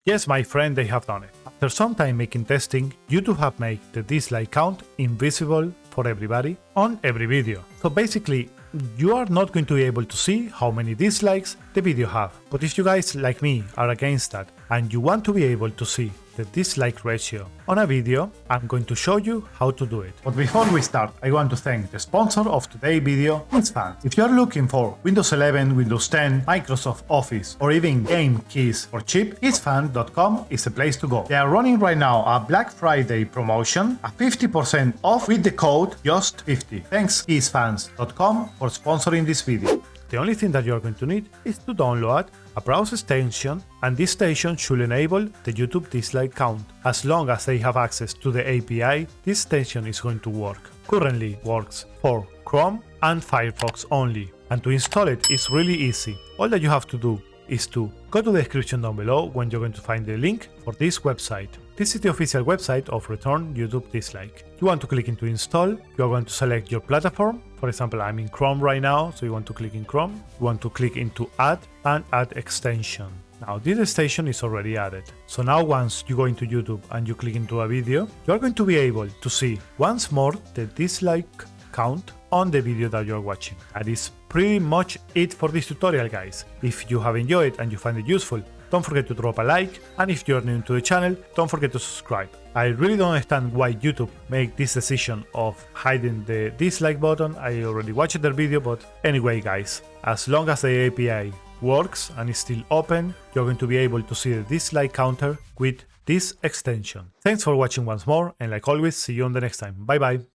Yes, my friend, they have done it. After some time making testing, YouTube have made the dislike count invisible for everybody on every video. So basically, you are not going to be able to see how many dislikes the video have. But if you guys like me are against that and you want to be able to see the dislike ratio on a video, I'm going to show you how to do it. But before we start, I want to thank the sponsor of today's video, InSfans. If you're looking for Windows 11, Windows 10, Microsoft Office, or even game keys for cheap, InSfans.com is the place to go. They are running right now a Black Friday promotion, a 50% off with the code JUST50. Thanks InSfans.com for sponsoring this video. The only thing that you're going to need is to download a browser extension, and this extension should enable the YouTube dislike count. As long as they have access to the API, this extension is going to work. Currently works for Chrome and Firefox only, and to install it is really easy. All that you have to do is to go to the description down below when you're going to find the link for this website. This is the official website of Return YouTube Dislike. You want to click into install, you are going to select your platform. For example, I'm in Chrome right now, so you want to click in Chrome. You want to click into add and add extension. Now this extension is already added. So now once you go into YouTube and you click into a video, you are going to be able to see once more the dislike count on the video that you're watching. That is pretty much it for this tutorial, guys. If you have enjoyed it and you find it useful, don't forget to drop a like, and if you're new to the channel, don't forget to subscribe. I really don't understand why YouTube made this decision of hiding the dislike button. I already watched their video, but anyway guys, as long as the API works and is still open, you're going to be able to see the dislike counter with this extension. Thanks for watching once more, and like always, see you on the next time. Bye bye!